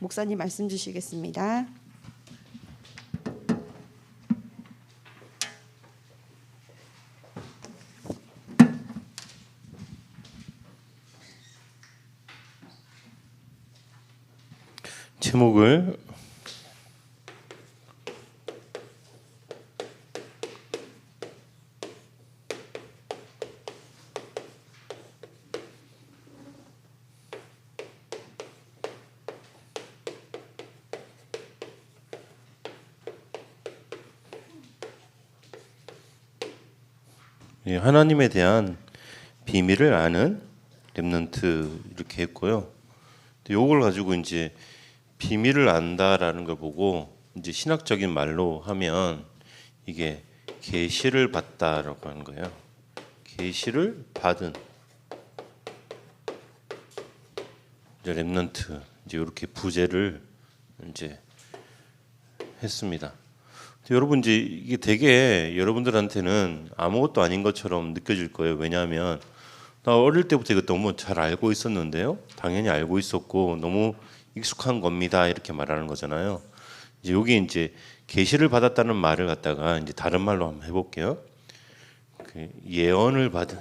목사님 말씀 주시겠습니다. 제목을 하나님에 대한 비밀을 아는 렘넌트 이렇게 했고요. 요걸 가지고 이제 비밀을 안다라는 걸 보고 이제 신학적인 말로 하면 이게 계시를 받다라고 하는 거예요. 계시를 받은 이제 렘넌트 이제 이렇게 부제를 이제 했습니다. 여러분 이제 이게 되게 여러분들한테는 아무것도 아닌 것처럼 느껴질 거예요. 왜냐하면 나 어릴 때부터 이거 너무 잘 알고 있었는데요. 당연히 알고 있었고 너무 익숙한 겁니다. 이렇게 말하는 거잖아요. 이제 여기 이제 계시를 받았다는 말을 갖다가 이제 다른 말로 한번 해볼게요. 그 예언을 받은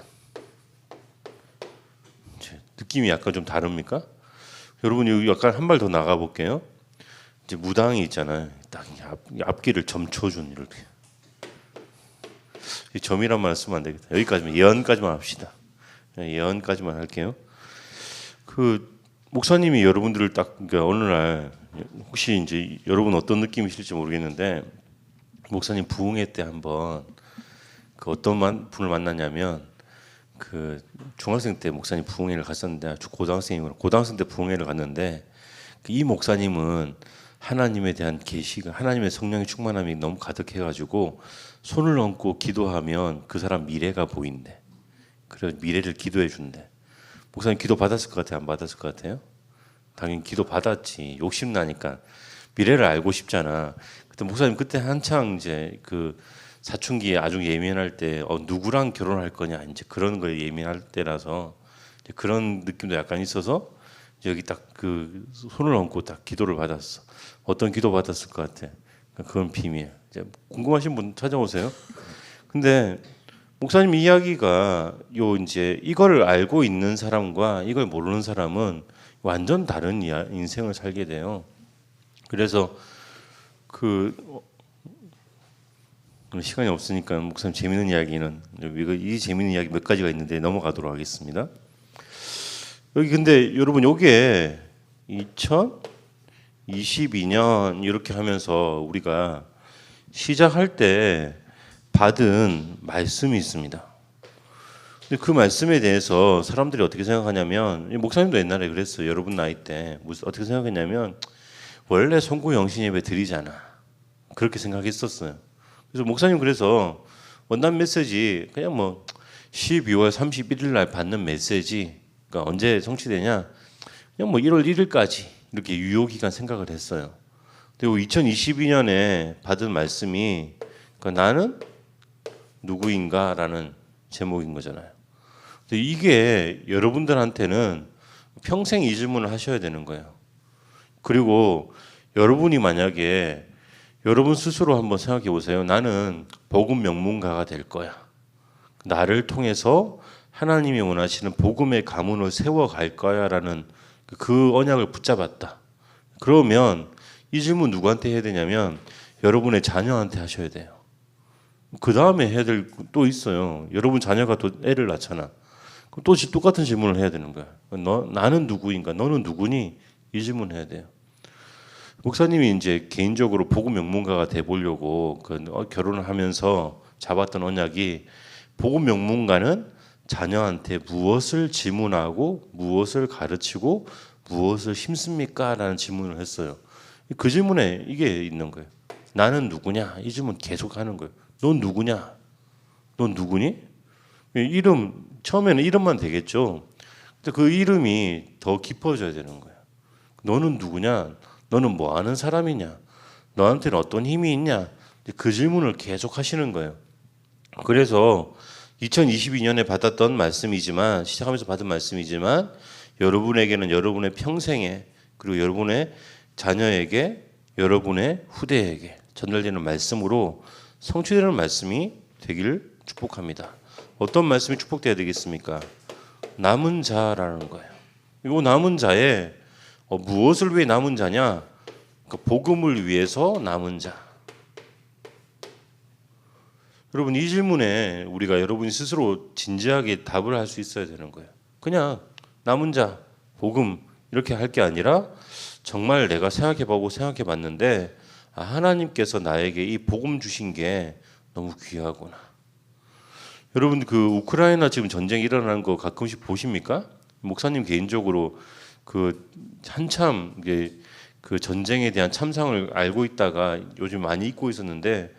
느낌이 약간 좀 다릅니까? 여러분 여기 약간 한 발 더 나가 볼게요. 이제 무당이 있잖아요. 딱 앞길을 점쳐준 이렇게. 점이란 말 쓰면 안 되겠다. 여기까지만 예언까지만 합시다. 예언까지만 할게요. 그 목사님이 여러분들을 딱 그러니까 어느 날 혹시 이제 여러분 어떤 느낌이실지 모르겠는데 목사님 부흥회 때 한번 그 어떤 분을 만났냐면 그 중학생 때 목사님 부흥회를 갔었는데 아주 고등학생 때 부흥회를 갔는데 이 목사님은 하나님에 대한 계시가 하나님의 성령의 충만함이 너무 가득해가지고 손을 얹고 기도하면 그 사람 미래가 보인대. 그래서 미래를 기도해 준대. 목사님 기도 받았을 것 같아요? 안 받았을 것 같아요? 당연히 기도 받았지. 욕심 나니까 미래를 알고 싶잖아. 그때 목사님 그때 한창 이제 그 사춘기에 아주 예민할 때 누구랑 결혼할 거냐 이제 그런 거에 예민할 때라서 이제 그런 느낌도 약간 있어서 여기 딱 그 손을 얹고 딱 기도를 받았어. 어떤 기도 받았을 것 같아? 그건 비밀. 이제 궁금하신 분 찾아오세요. 근데 목사님 이야기가 요 이제 이걸 알고 있는 사람과 이걸 모르는 사람은 완전 다른 인생을 살게 돼요. 그래서 시간이 없으니까 목사님 재밌는 이야기는 이 재밌는 이야기 몇 가지가 있는데 넘어가도록 하겠습니다. 여기 근데 여러분 요게 2022년 이렇게 하면서 우리가 시작할 때 받은 말씀이 있습니다. 근데 그 말씀에 대해서 사람들이 어떻게 생각하냐면 목사님도 옛날에 그랬어요. 여러분 나이 때 어떻게 생각했냐면 원래 송구 영신 예배 드리잖아. 그렇게 생각했었어요. 그래서 목사님 그래서 원단 메시지 그냥 뭐 12월 31일 날 받는 메시지 그러니까 언제 성취되냐 그냥 뭐 1월 1일까지 이렇게 유효기간 생각을 했어요. 그리고 2022년에 받은 말씀이 그러니까 나는 누구인가라는 제목인 거잖아요. 근데 이게 여러분들한테는 평생 이 질문을 하셔야 되는 거예요. 그리고 여러분이 만약에 여러분 스스로 한번 생각해 보세요. 나는 복음 명문가가 될 거야. 나를 통해서 하나님이 원하시는 복음의 가문을 세워갈 거야라는 그 언약을 붙잡았다. 그러면 이 질문 누구한테 해야 되냐면 여러분의 자녀한테 하셔야 돼요. 그 다음에 해야 될 또 있어요. 여러분 자녀가 또 애를 낳잖아. 그럼 또 똑같은 질문을 해야 되는 거야. 나는 누구인가? 너는 누구니? 이 질문 해야 돼요. 목사님이 이제 개인적으로 복음 명문가가 돼 보려고 결혼을 하면서 잡았던 언약이 복음 명문가는 자녀한테 무엇을 질문하고 무엇을 가르치고 무엇을 심습니까? 라는 질문을 했어요. 그 질문에 이게 있는 거예요. 나는 누구냐? 이 질문 계속 하는 거예요. 넌 누구냐? 넌 누구니? 이름 처음에는 이름만 되겠죠. 근데 그 이름이 더 깊어져야 되는 거예요. 너는 누구냐? 너는 뭐 하는 사람이냐? 너한테는 어떤 힘이 있냐? 그 질문을 계속 하시는 거예요. 그래서 2022년에 받았던 말씀이지만 시작하면서 받은 말씀이지만 여러분에게는 여러분의 평생에 그리고 여러분의 자녀에게, 여러분의 후대에게 전달되는 말씀으로 성취되는 말씀이 되기를 축복합니다. 어떤 말씀이 축복돼야 되겠습니까? 남은 자라는 거예요. 이 남은 자에 무엇을 위해 남은 자냐? 복음을 위해서 남은 자. 여러분, 이 질문에 우리가 여러분이 스스로 진지하게 답을 할 수 있어야 되는 거예요. 그냥 남은 자, 복음 이렇게 할 게 아니라 정말 내가 생각해보고 생각해봤는데 하나님께서 나에게 이 복음 주신 게 너무 귀하구나. 여러분, 그 우크라이나 지금 전쟁이 일어나는 거 가끔씩 보십니까? 목사님 개인적으로 그 한참 그 전쟁에 대한 참상을 알고 있다가 요즘 많이 잊고 있었는데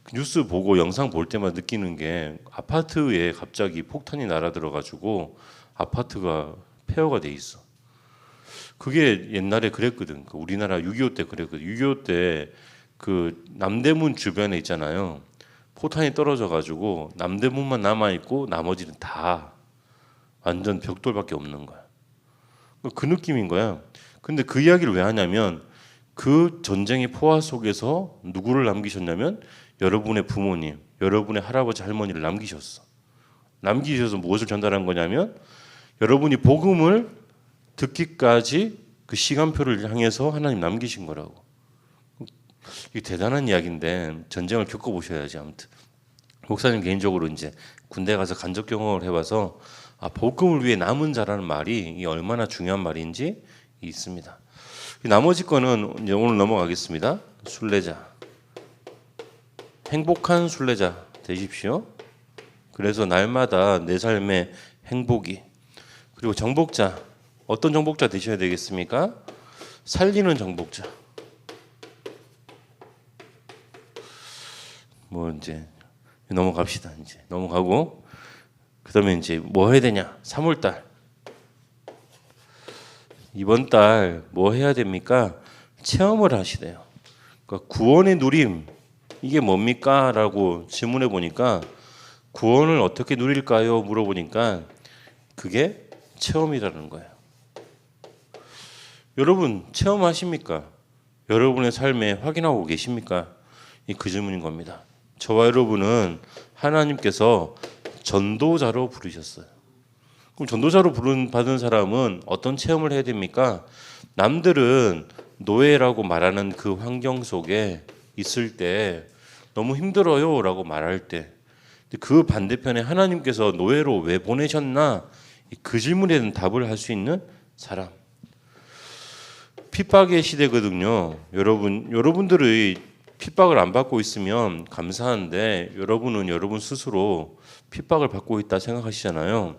그 뉴스 보고 영상 볼 때마다 느끼는 게 아파트에 갑자기 폭탄이 날아들어가지고 아파트가 폐허가 돼 있어. 그게 옛날에 그랬거든. 우리나라 6.25 때 그랬거든. 6.25 때 그 남대문 주변에 있잖아요. 포탄이 떨어져가지고 남대문만 남아 있고 나머지는 다 완전 벽돌밖에 없는 거야. 그 느낌인 거야. 근데 그 이야기를 왜 하냐면 그 전쟁의 포화 속에서 누구를 남기셨냐면 여러분의 부모님, 여러분의 할아버지 할머니를 남기셨어. 남기셔서 무엇을 전달한 거냐면 여러분이 복음을 듣기까지 그 시간표를 향해서 하나님 남기신 거라고. 이게 대단한 이야기인데 전쟁을 겪어보셔야지. 아무튼 목사님 개인적으로 이제 군대 가서 간접 경험을 해봐서 복음을 위해 남은 자라는 말이 이게 얼마나 중요한 말인지 있습니다. 나머지 거는 이제 오늘 넘어가겠습니다. 순례자, 행복한 순례자 되십시오. 그래서 날마다 내 삶의 행복이. 그리고 정복자, 어떤 정복자 되셔야 되겠습니까? 살리는 정복자. 뭐 이제 넘어갑시다. 이제 넘어가고 그다음에 이제 뭐 해야 되냐? 3월달. 이번 달 뭐 해야 됩니까? 체험을 하시래요. 그러니까 구원의 누림 이게 뭡니까? 라고 질문해 보니까 구원을 어떻게 누릴까요? 물어보니까 그게 체험이라는 거예요. 여러분 체험하십니까? 여러분의 삶에 확인하고 계십니까? 그 질문인 겁니다. 저와 여러분은 하나님께서 전도자로 부르셨어요. 그럼 전도자로 받은 사람은 어떤 체험을 해야 됩니까? 남들은 노예라고 말하는 그 환경 속에 있을 때 너무 힘들어요 라고 말할 때 그 반대편에 하나님께서 노예로 왜 보내셨나? 그 질문에 대한 답을 할 수 있는 사람. 핍박의 시대거든요. 여러분들의 핍박을 안 받고 있으면 감사한데 여러분은 여러분 스스로 핍박을 받고 있다 생각하시잖아요.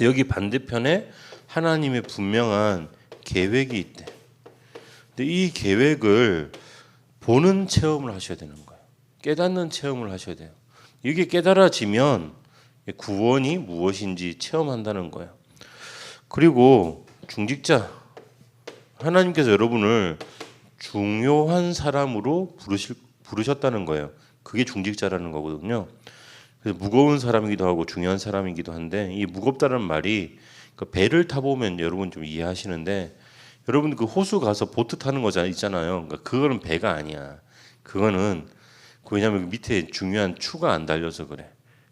여기 반대편에 하나님의 분명한 계획이 있대. 근데 이 계획을 보는 체험을 하셔야 되는 거예요. 깨닫는 체험을 하셔야 돼요. 이게 깨달아지면 구원이 무엇인지 체험한다는 거예요. 그리고 중직자, 하나님께서 여러분을 중요한 사람으로 부르셨다는 거예요. 그게 중직자라는 거거든요. 그래서 무거운 사람이기도 하고 중요한 사람이기도 한데 이 무겁다는 말이 배를 타보면 여러분 좀 이해하시는데 여러분 그 호수 가서 보트 타는 거 있잖아요. 그러니까 그거는 배가 아니야. 그거는 왜냐하면 밑에 중요한 추가 안 달려서 그래.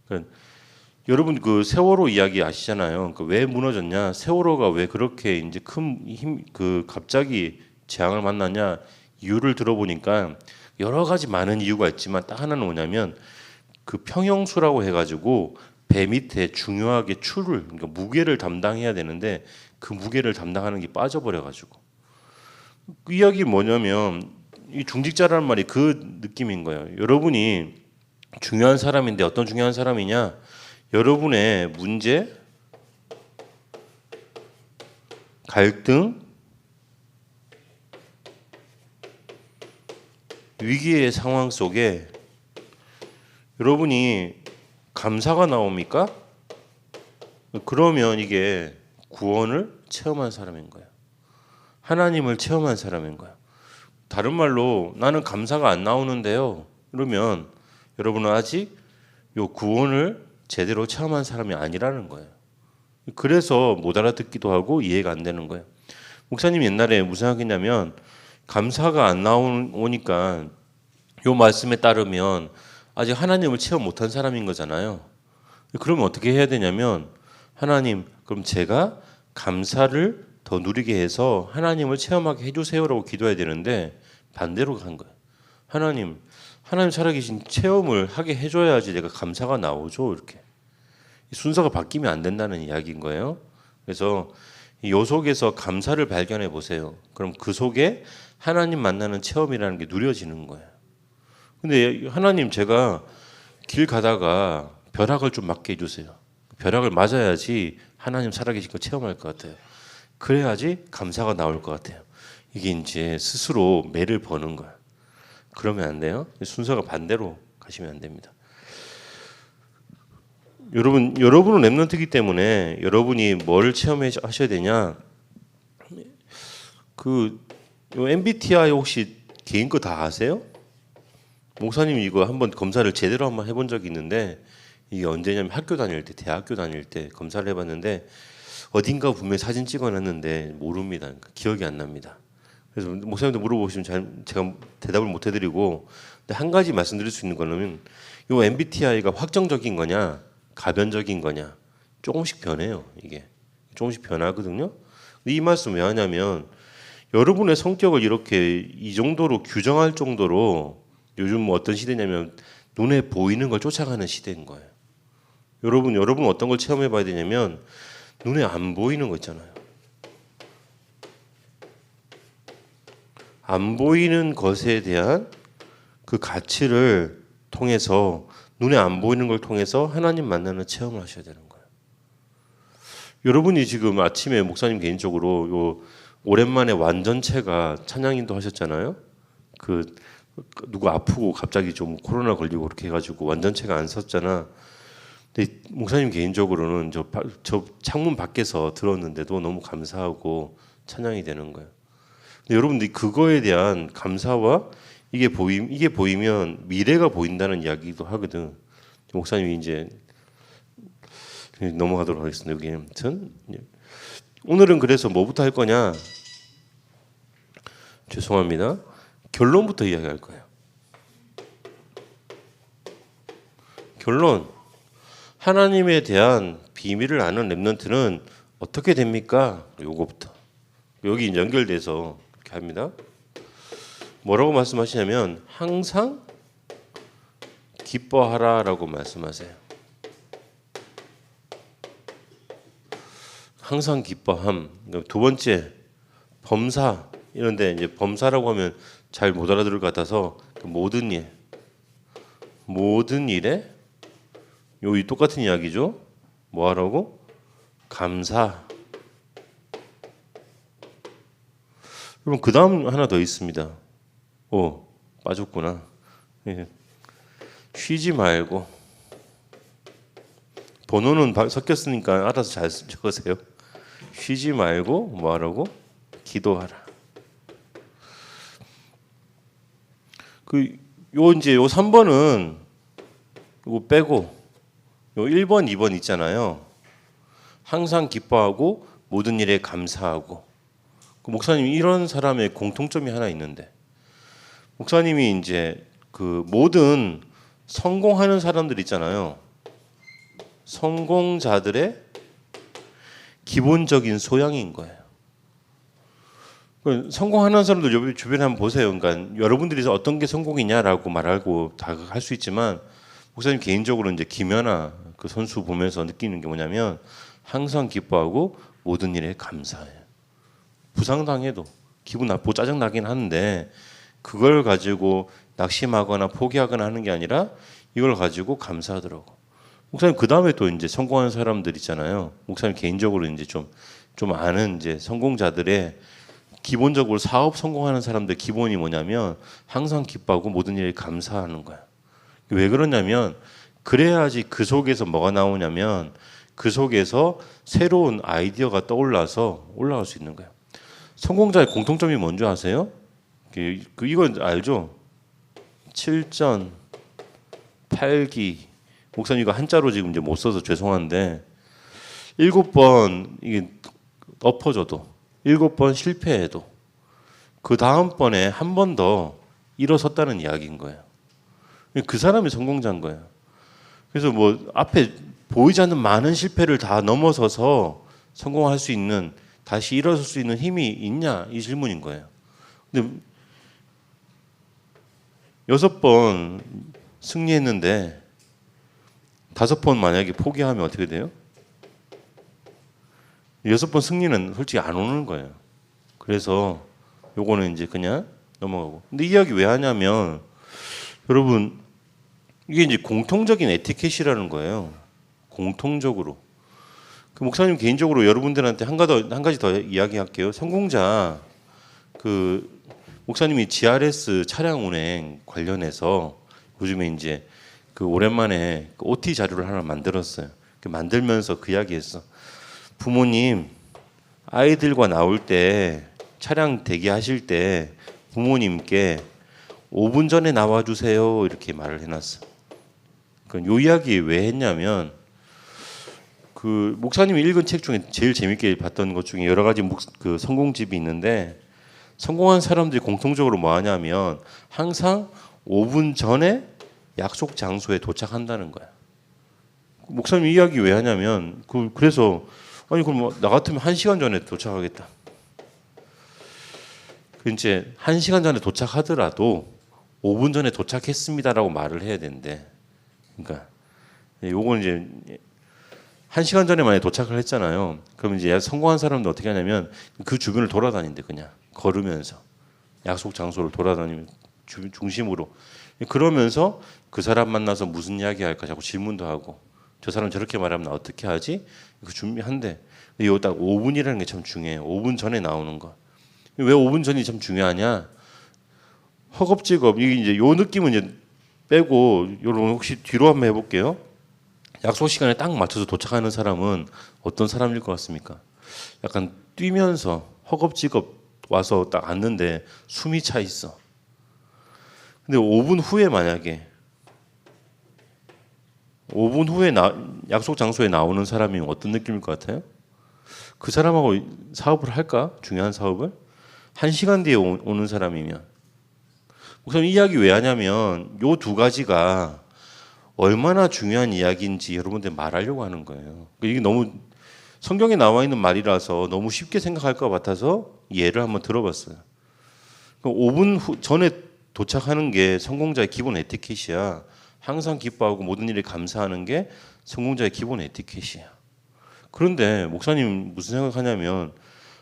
그러니까 여러분 그 세월호 이야기 아시잖아요. 그러니까 왜 무너졌냐? 세월호가 왜 그렇게 이제 큰 힘 갑자기 재앙을 만났냐? 이유를 들어보니까 여러 가지 많은 이유가 있지만 딱 하나는 뭐냐면 그 평형수라고 해가지고 배 밑에 중요하게 추를 그러니까 무게를 담당해야 되는데 그 무게를 담당하는 게 빠져버려가지고 그 이야기 뭐냐면 이 중직자라는 말이 그 느낌인 거예요. 여러분이 중요한 사람인데 어떤 중요한 사람이냐? 여러분의 문제, 갈등, 위기의 상황 속에 여러분이 감사가 나옵니까? 그러면 이게 구원을 체험한 사람인 거예요. 하나님을 체험한 사람인 거예요. 다른 말로 나는 감사가 안 나오는데요. 그러면 여러분은 아직 요 구원을 제대로 체험한 사람이 아니라는 거예요. 그래서 못 알아듣기도 하고 이해가 안 되는 거예요. 목사님 옛날에 무슨 생각했냐면 감사가 안 나오니까 요 말씀에 따르면 아직 하나님을 체험 못한 사람인 거잖아요. 그러면 어떻게 해야 되냐면 하나님 그럼 제가 감사를 더 누리게 해서 하나님을 체험하게 해주세요라고 기도해야 되는데 반대로 간 거예요. 하나님 살아계신 체험을 하게 해줘야지 내가 감사가 나오죠. 이렇게 순서가 바뀌면 안 된다는 이야기인 거예요. 그래서 요 속에서 감사를 발견해 보세요. 그럼 그 속에 하나님 만나는 체험이라는 게 누려지는 거예요. 근데 하나님 제가 길 가다가 벼락을 좀 맞게 해주세요. 벼락을 맞아야지 하나님 살아계신 거 체험할 것 같아요. 그래야지 감사가 나올 것 같아요. 이게 이제 스스로 매를 버는 거예요. 그러면 안 돼요. 순서가 반대로 가시면 안 됩니다. 여러분은 랩런트이기 때문에 여러분이 뭘 체험하셔야 되냐? 그 MBTI 혹시 개인 거 다 아세요? 목사님이 이거 한번 검사를 제대로 한번 해본 적이 있는데 이게 언제냐면 학교 다닐 때, 대학교 다닐 때 검사를 해봤는데 어딘가 분명히 사진 찍어놨는데 모릅니다. 그러니까 기억이 안 납니다. 그래서 목사님도 물어보시면 제가 대답을 못 해드리고 근데 한 가지 말씀드릴 수 있는 거는 이 MBTI가 확정적인 거냐 가변적인 거냐 조금씩 변해요. 이게 조금씩 변하거든요. 이 말씀 왜 하냐면 여러분의 성격을 이렇게 이 정도로 규정할 정도로 요즘 뭐 어떤 시대냐면 눈에 보이는 걸 쫓아가는 시대인 거예요. 여러분 어떤 걸 체험해 봐야 되냐면 눈에 안 보이는 거 있잖아요. 안 보이는 것에 대한 그 가치를 통해서 눈에 안 보이는 걸 통해서 하나님 만나는 체험을 하셔야 되는 거예요. 여러분이 지금 아침에 목사님 개인적으로 요 오랜만에 완전체가 찬양인도 하셨잖아요. 그 누구 아프고 갑자기 좀 코로나 걸리고 그렇게 해가지고 완전체가 안 섰잖아. 근데 목사님 개인적으로는 저 창문 밖에서 들었는데도 너무 감사하고 찬양이 되는 거예요. 근데 여러분들이 그거에 대한 감사와 이게 보이면 미래가 보인다는 이야기도 하거든. 목사님이 이제 넘어가도록 하겠습니다. 여기 아무튼 오늘은 그래서 뭐부터 할 거냐? 죄송합니다. 결론부터 이야기할 거예요. 결론. 하나님에 대한 비밀을 아는 랩런트는 어떻게 됩니까? 요거부터. 여기 연결돼서 이렇게 합니다. 뭐라고 말씀하시냐면 항상 기뻐하라라고 말씀하세요. 항상 기뻐함. 두 번째 범사. 이런데 이제 범사라고 하면 잘 못 알아들을 것 같아서 모든 일에 요 똑같은 이야기죠. 뭐 하라고? 감사. 그럼 그 다음 하나 더 있습니다. 빠졌구나. 쉬지 말고. 번호는 섞였으니까 알아서 잘 적으세요. 쉬지 말고 뭐 하라고? 기도하라. 이제 요 3번은 이거 빼고 요 1번, 2번 있잖아요. 항상 기뻐하고 모든 일에 감사하고. 목사님 이런 사람의 공통점이 하나 있는데 목사님이 이제 그 모든 성공하는 사람들 있잖아요. 성공자들의 기본적인 소양인 거예요. 성공하는 사람들 주변에 한번 보세요. 그러니까 여러분들이 어떤 게 성공이냐라고 말하고 다 할 수 있지만 목사님 개인적으로 이제 김연아 그 선수 보면서 느끼는 게 뭐냐면 항상 기뻐하고 모든 일에 감사해요. 부상당해도 기분 나쁘고 짜증 나긴 하는데 그걸 가지고 낙심하거나 포기하거나 하는 게 아니라 이걸 가지고 감사하더라고. 목사님 그 다음에 또 이제 성공하는 사람들 있잖아요. 목사님 개인적으로 이제 좀 아는 이제 성공자들의 기본적으로 사업 성공하는 사람들 기본이 뭐냐면 항상 기뻐하고 모든 일에 감사하는 거야. 왜 그러냐면 그래야지 그 속에서 뭐가 나오냐면 그 속에서 새로운 아이디어가 떠올라서 올라갈 수 있는 거야. 성공자의 공통점이 뭔지 아세요? 이건 알죠? 7전 8기. 목사님 이거 한자로 지금 이제 못 써서 죄송한데 7번 이게 엎어져도 7번 실패해도 그 다음번에 한 번 더 일어섰다는 이야기인 거예요. 그 사람이 성공자인 거예요. 그래서 뭐 앞에 보이지 않는 많은 실패를 다 넘어서서 성공할 수 있는, 다시 일어설 수 있는 힘이 있냐, 이 질문인 거예요. 근데 6번 승리했는데 5번 만약에 포기하면 어떻게 돼요? 6번 승리는 솔직히 안 오는 거예요. 그래서 요거는 이제 그냥 넘어가고. 근데 이 이야기 왜 하냐면 여러분, 이게 이제 공통적인 에티켓이라는 거예요. 공통적으로. 그 목사님 개인적으로 여러분들한테 한 가지 더 이야기할게요. 성공자, 그 목사님이 GRS 차량 운행 관련해서 요즘에 이제 그 오랜만에 그 OT 자료를 하나 만들었어요. 만들면서 그 이야기했어. 부모님 아이들과 나올 때 차량 대기하실 때 부모님께 5분 전에 나와주세요 이렇게 말을 해놨어. 요 이야기 왜 했냐면 그 목사님이 읽은 책 중에 제일 재밌게 봤던 것 중에 여러 가지 그 성공집이 있는데, 성공한 사람들이 공통적으로 뭐 하냐면 항상 5분 전에 약속 장소에 도착한다는 거야. 목사님 이 이야기 왜 하냐면 그래서 아니 그럼 나 같으면 1시간 전에 도착하겠다. 이제 1시간 전에 도착하더라도 5분 전에 도착했습니다라고 말을 해야 되는데, 그러니까 요건 이제 1시간 전에 만약에 도착을 했잖아요. 그럼 이제 성공한 사람도 어떻게 하냐면 그 주변을 돌아다닌대. 그냥 걸으면서 약속 장소를 돌아다니면 중심으로. 그러면서 그 사람 만나서 무슨 이야기 할까 자꾸 질문도 하고, 저 사람 저렇게 말하면 나 어떻게 하지? 그 준비한대. 이거 딱 5분이라는 게 참 중요해요. 5분 전에 나오는 거. 왜 5분 전이 참 중요하냐? 허겁지겁, 이게 이제 요 느낌은 이제 빼고, 여러분 혹시 뒤로 한번 해볼게요. 약속 시간에 딱 맞춰서 도착하는 사람은 어떤 사람일 것 같습니까? 약간 뛰면서 허겁지겁 와서 딱 앉는데 숨이 차 있어. 근데 5분 후에 만약에 5분 후에 약속 장소에 나오는 사람이 어떤 느낌일 것 같아요? 그 사람하고 사업을 할까? 중요한 사업을? 1시간 뒤에 오는 사람이면. 우선 이 이야기 왜 하냐면 요 두 가지가 얼마나 중요한 이야기인지 여러분들 말하려고 하는 거예요. 이게 너무 성경에 나와 있는 말이라서 너무 쉽게 생각할 것 같아서 예를 한번 들어봤어요. 5분 전에 도착하는 게 성공자의 기본 에티켓이야. 항상 기뻐하고 모든 일에 감사하는 게 성공자의 기본 에티켓이야. 그런데 목사님 무슨 생각하냐면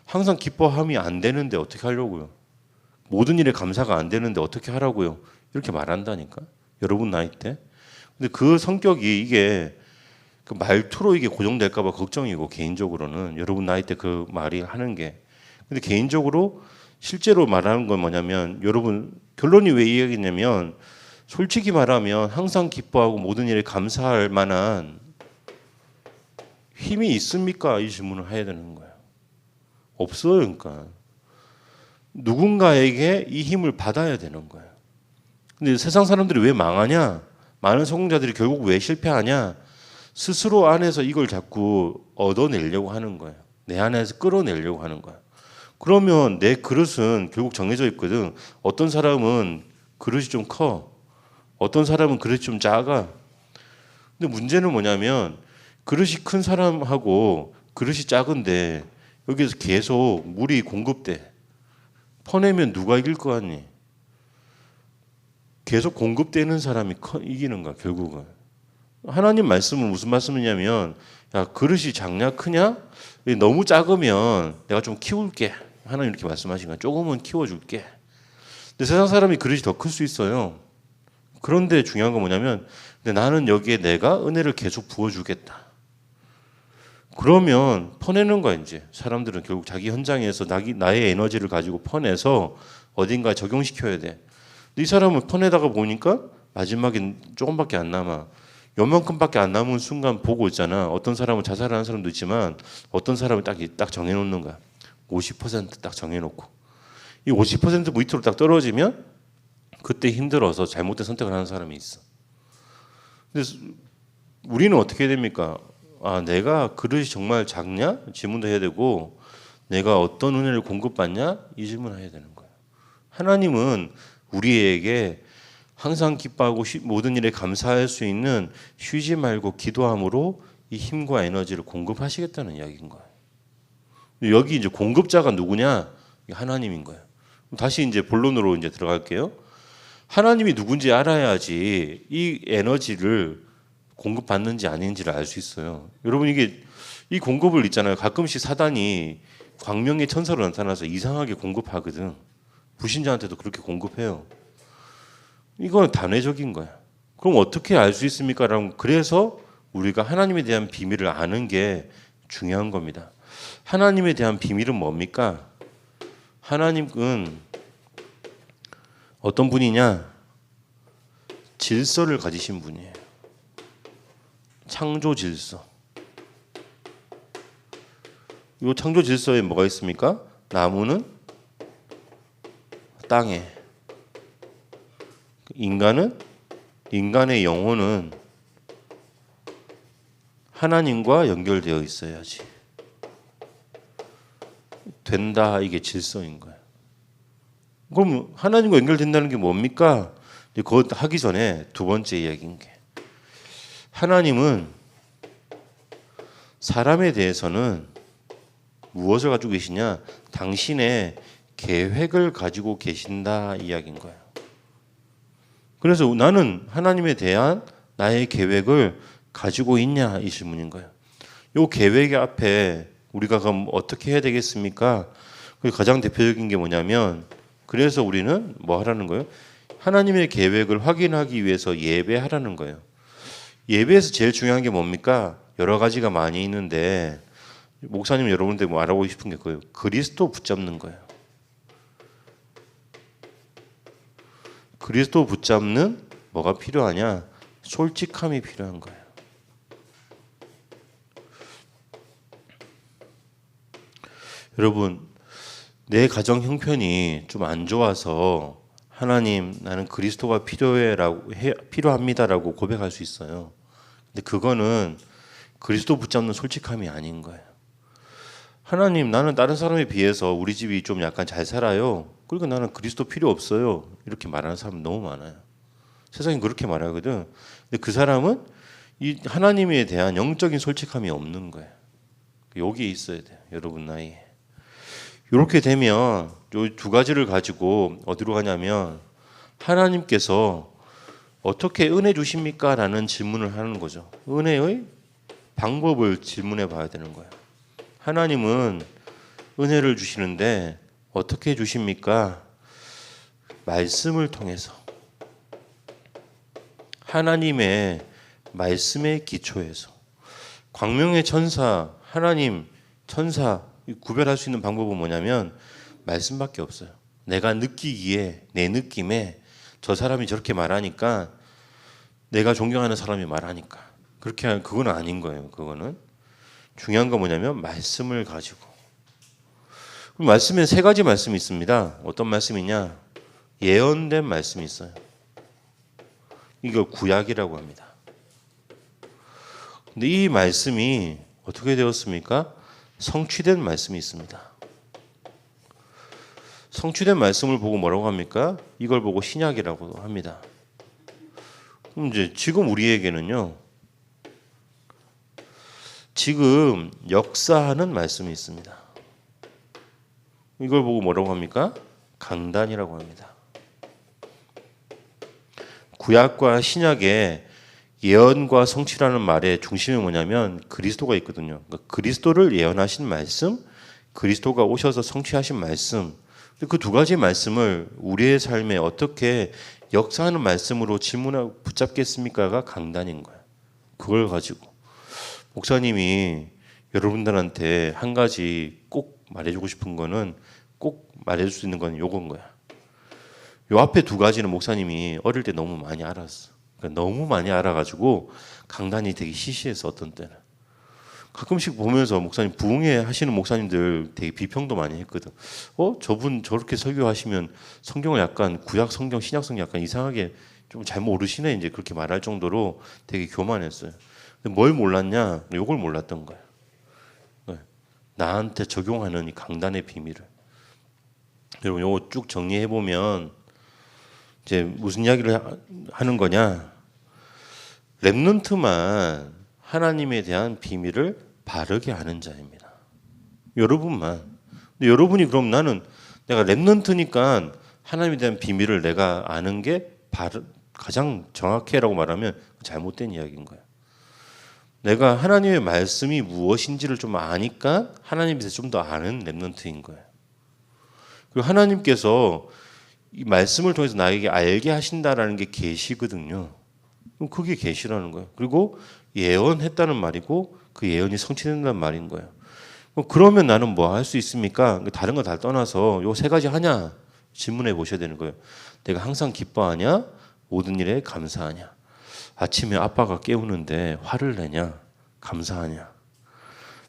항상 기뻐함이 안 되는데 어떻게 하려고요? 모든 일에 감사가 안 되는데 어떻게 하라고요? 이렇게 말한다니까. 여러분 나이 때. 근데 그 성격이 이게 그 말투로 이게 고정될까 봐 걱정이고, 개인적으로는 여러분 나이 때 그 말이 하는 게. 근데 개인적으로 실제로 말하는 건 뭐냐면, 여러분 결론이 왜 이 얘기냐면 솔직히 말하면 항상 기뻐하고 모든 일에 감사할 만한 힘이 있습니까? 이 질문을 해야 되는 거예요. 없어요. 그러니까 누군가에게 이 힘을 받아야 되는 거예요. 근데 세상 사람들이 왜 망하냐? 많은 성공자들이 결국 왜 실패하냐? 스스로 안에서 이걸 자꾸 얻어내려고 하는 거예요. 내 안에서 끌어내려고 하는 거예요. 그러면 내 그릇은 결국 정해져 있거든. 어떤 사람은 그릇이 좀 커. 어떤 사람은 그릇이 좀 작아. 근데 문제는 뭐냐면 그릇이 큰 사람하고 그릇이 작은데 여기서 계속 물이 공급돼. 퍼내면 누가 이길 거 같니? 계속 공급되는 사람이 이기는 거야, 결국은. 하나님 말씀은 무슨 말씀이냐면, 야, 그릇이 작냐 크냐? 너무 작으면 내가 좀 키울게. 하나님 이렇게 말씀하신 거야. 조금은 키워줄게. 근데 세상 사람이 그릇이 더 클 수 있어요. 그런데 중요한 건 뭐냐면, 근데 나는 여기에 내가 은혜를 계속 부어주겠다. 그러면 퍼내는 거야. 이제 사람들은 결국 자기 현장에서 나의 에너지를 가지고 퍼내서 어딘가 적용시켜야 돼. 이 사람은 퍼내다가 보니까 마지막엔 조금밖에 안 남아. 요만큼밖에 안 남은 순간 보고 있잖아. 어떤 사람은 자살하는 사람도 있지만 어떤 사람은 딱 정해놓는 거야. 50% 딱 정해놓고. 이 50% 밑으로 딱 떨어지면 그때 힘들어서 잘못된 선택을 하는 사람이 있어. 근데 우리는 어떻게 됩니까? 아, 내가 그릇이 정말 작냐? 질문도 해야 되고, 내가 어떤 은혜를 공급받냐? 이 질문을 해야 되는 거예요. 하나님은 우리에게 항상 기뻐하고 모든 일에 감사할 수 있는 쉬지 말고 기도함으로 이 힘과 에너지를 공급하시겠다는 이야기인 거예요. 여기 이제 공급자가 누구냐? 하나님인 거예요. 다시 이제 본론으로 이제 들어갈게요. 하나님이 누군지 알아야지 이 에너지를 공급받는지 아닌지를 알 수 있어요. 여러분 이게 이 공급을 있잖아요. 가끔씩 사단이 광명의 천사로 나타나서 이상하게 공급하거든. 불신자한테도 그렇게 공급해요. 이건 단회적인 거야. 그럼 어떻게 알 수 있습니까? 그래서 우리가 하나님에 대한 비밀을 아는 게 중요한 겁니다. 하나님에 대한 비밀은 뭡니까? 하나님은 어떤 분이냐? 질서를 가지신 분이에요. 창조 질서. 이 창조 질서에 뭐가 있습니까? 나무는 땅에, 인간의 영혼은 하나님과 연결되어 있어야지 된다. 이게 질서인 거예요. 그럼 하나님과 연결된다는 게 뭡니까? 그거 하기 전에 두 번째 이야기인 게, 하나님은 사람에 대해서는 무엇을 가지고 계시냐? 당신의 계획을 가지고 계신다 이야기인 거예요. 그래서 나는 하나님에 대한 나의 계획을 가지고 있냐 이 질문인 거예요. 이 계획의 앞에 우리가 그럼 어떻게 해야 되겠습니까? 가장 대표적인 게 뭐냐면, 그래서 우리는 뭐 하라는 거예요? 하나님의 계획을 확인하기 위해서 예배하라는 거예요. 예배에서 제일 중요한 게 뭡니까? 여러 가지가 많이 있는데 목사님 여러분들 뭐 알아보고 싶은 게 그거예요. 그리스도 붙잡는 거예요. 그리스도 붙잡는 뭐가 필요하냐? 솔직함이 필요한 거예요. 여러분, 내 가정 형편이 좀 안 좋아서 하나님 나는 그리스도가 필요합니다라고 고백할 수 있어요. 근데 그거는 그리스도 붙잡는 솔직함이 아닌 거예요. 하나님 나는 다른 사람에 비해서 우리 집이 좀 약간 잘 살아요. 그리고 나는 그리스도 필요 없어요. 이렇게 말하는 사람 너무 많아요. 세상에 그렇게 말하거든. 근데 그 사람은 이 하나님에 대한 영적인 솔직함이 없는 거예요. 여기에 있어야 돼요. 여러분 나이에. 이렇게 되면 이 두 가지를 가지고 어디로 가냐면, 하나님께서 어떻게 은혜 주십니까? 라는 질문을 하는 거죠. 은혜의 방법을 질문해 봐야 되는 거예요. 하나님은 은혜를 주시는데 어떻게 주십니까? 말씀을 통해서, 하나님의 말씀의 기초에서. 광명의 천사, 하나님, 천사 구별할 수 있는 방법은 뭐냐면 말씀밖에 없어요. 내가 느끼기에, 내 느낌에 저 사람이 저렇게 말하니까, 내가 존경하는 사람이 말하니까 그렇게 하면 그건 아닌 거예요. 그거는 중요한 건 뭐냐면 말씀을 가지고. 그럼 말씀에 세 가지 말씀이 있습니다. 어떤 말씀이냐? 예언된 말씀이 있어요. 이걸 구약이라고 합니다. 근데 이 말씀이 어떻게 되었습니까? 성취된 말씀이 있습니다. 성취된 말씀을 보고 뭐라고 합니까? 이걸 보고 신약이라고 합니다. 그럼 이제 지금 우리에게는요, 지금 역사하는 말씀이 있습니다. 이걸 보고 뭐라고 합니까? 강단이라고 합니다. 구약과 신약의 예언과 성취라는 말의 중심이 뭐냐면 그리스도가 있거든요. 그러니까 그리스도를 예언하신 말씀, 그리스도가 오셔서 성취하신 말씀, 그 두 가지 말씀을 우리의 삶에 어떻게 역사하는 말씀으로 질문하고 붙잡겠습니까가 강단인 거예요. 그걸 가지고 목사님이 여러분들한테 한 가지 꼭 말해주고 싶은 거는, 꼭 말해줄 수 있는 건 요건 거야. 요 앞에 두 가지는 목사님이 어릴 때 너무 많이 알았어. 그러니까 너무 많이 알아가지고 강단이 되게 시시해서 어떤 때는 가끔씩 보면서 목사님 부흥회 하시는 목사님들 되게 비평도 많이 했거든. 저분 저렇게 설교하시면 성경을 약간 구약 성경, 신약 성경 약간 이상하게 좀 잘 모르시네, 이제 그렇게 말할 정도로 되게 교만했어요. 근데 뭘 몰랐냐? 요걸 몰랐던 거야. 나한테 적용하는 이 강단의 비밀을. 여러분 요거 쭉 정리해 보면 이제 무슨 이야기를 하는 거냐? 렘넌트만 하나님에 대한 비밀을 바르게 아는 자입니다. 여러분만. 근데 여러분이 그럼 나는 내가 렘넌트니까 하나님에 대한 비밀을 내가 아는 게 가장 정확해라고 말하면 잘못된 이야기인 거예요. 내가 하나님의 말씀이 무엇인지를 좀 아니까 하나님에 대해서 좀 더 아는 렘넌트인 거예요. 그리고 하나님께서 이 말씀을 통해서 나에게 알게 하신다라는 게 계시거든요. 그럼 그게 계시라는 거예요. 그리고 예언했다는 말이고 그 예언이 성취된다는 말인 거예요. 그러면 나는 뭐 할 수 있습니까? 다른 거 다 떠나서 요 세 가지 하냐 질문해 보셔야 되는 거예요. 내가 항상 기뻐하냐? 모든 일에 감사하냐? 아침에 아빠가 깨우는데 화를 내냐? 감사하냐?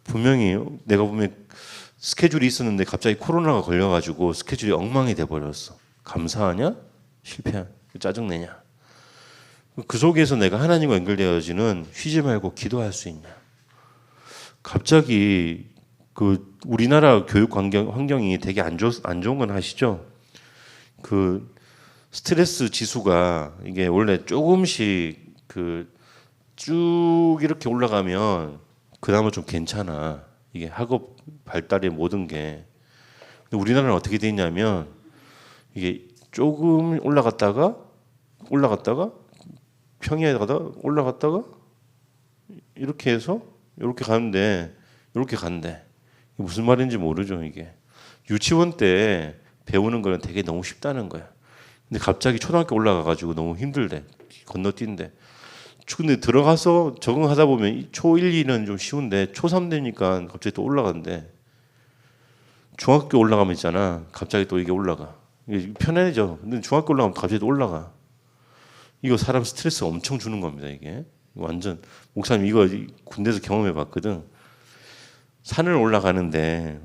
분명히 내가 보면 스케줄이 있었는데 갑자기 코로나가 걸려가지고 스케줄이 엉망이 돼버렸어. 감사하냐? 실패하냐? 짜증내냐? 그 속에서 내가 하나님과 연결되어지는 쉬지 말고 기도할 수 있냐? 갑자기 그 우리나라 교육 환경이 되게 안 좋은 건 아시죠? 그 스트레스 지수가 이게 원래 조금씩 그 쭉 이렇게 올라가면 그나마 좀 괜찮아. 이게 학업 발달의 모든 게. 근데 우리나라는 어떻게 돼 있냐면 이게 조금 올라갔다가 평야에 가다 올라갔다가 이렇게 해서 이렇게 가는데 이렇게 간대. 무슨 말인지 모르죠. 이게 유치원 때 배우는 거는 되게 너무 쉽다는 거야. 근데 갑자기 초등학교 올라가가지고 너무 힘들대. 건너뛴대. 근데 들어가서 적응하다 보면 초 1, 2는 좀 쉬운데 초 3 되니까 갑자기 또 올라간대. 중학교 올라가면 있잖아. 갑자기 또 이게 올라가. 이게 편해져. 근데 중학교 올라가면 갑자기 또 올라가. 이거 사람 스트레스 엄청 주는 겁니다. 이게 완전 목사님 이거 군대에서 경험해 봤거든. 산을 올라가는데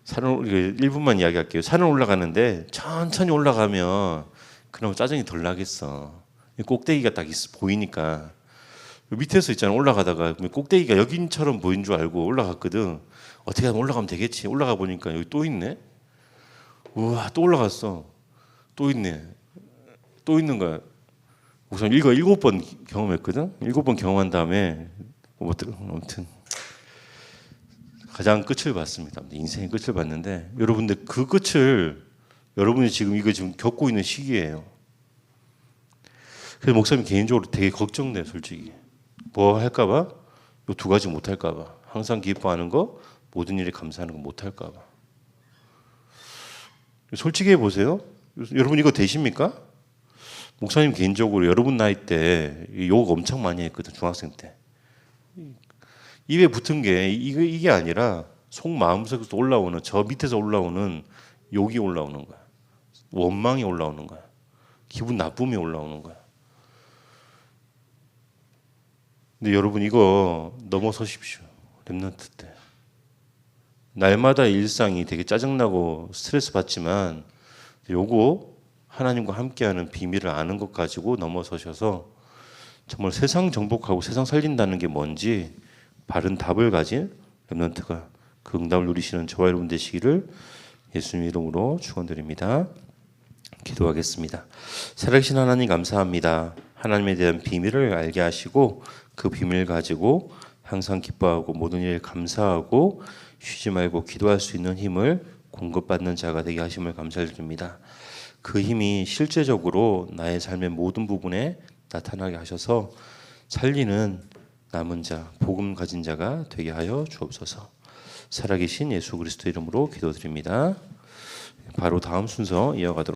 산을 1분만 이야기할게요. 산을 올라가는데 천천히 올라가면 그나마 짜증이 덜 나겠어. 꼭대기가 딱 보이니까 밑에서 있잖아. 올라가다가 꼭대기가 여긴처럼 보인 줄 알고 올라갔거든. 어떻게 하면 올라가면 되겠지. 올라가 보니까 여기 또 있네. 우와 또 올라갔어. 또 있네. 또 있는 거야. 우선 이거 7번 경험했거든. 7번 경험한 다음에 아무튼 가장 끝을 봤습니다. 인생의 끝을 봤는데 여러분들 그 끝을 여러분이 지금 이거 지금 겪고 있는 시기예요. 그래서 목사님 개인적으로 되게 걱정돼요, 솔직히. 뭐 할까봐, 이 두 가지 못 할까봐, 항상 기뻐하는 거, 모든 일에 감사하는 거 못 할까봐. 솔직히 해보세요. 여러분 이거 되십니까? 목사님 개인적으로 여러분 나이 때 욕 엄청 많이 했거든, 중학생 때. 입에 붙은 게 이게 아니라 속 마음속에서 올라오는 저 밑에서 올라오는 욕이 올라오는 거야. 원망이 올라오는 거야. 기분 나쁨이 올라오는 거야. 근데 여러분 이거 넘어서십시오. 렘넌트 때. 날마다 일상이 되게 짜증나고 스트레스 받지만 요거 하나님과 함께하는 비밀을 아는 것 가지고 넘어서셔서 정말 세상 정복하고 세상 살린다는 게 뭔지 바른 답을 가진 렘넌트가 그 응답을 누리시는 저와 여러분 되시기를 예수님 이름으로 축원드립니다. 기도하겠습니다. 살아계신 하나님 감사합니다. 하나님에 대한 비밀을 알게 하시고 그 비밀 가지고 항상 기뻐하고 모든 일에 감사하고 쉬지 말고 기도할 수 있는 힘을 공급받는 자가 되게 하심을 감사드립니다. 그 힘이 실제적으로 나의 삶의 모든 부분에 나타나게 하셔서 살리는 남은 자, 복음 가진 자가 되게 하여 주옵소서. 살아계신 예수 그리스도 이름으로 기도드립니다. 바로 다음 순서 이어가도록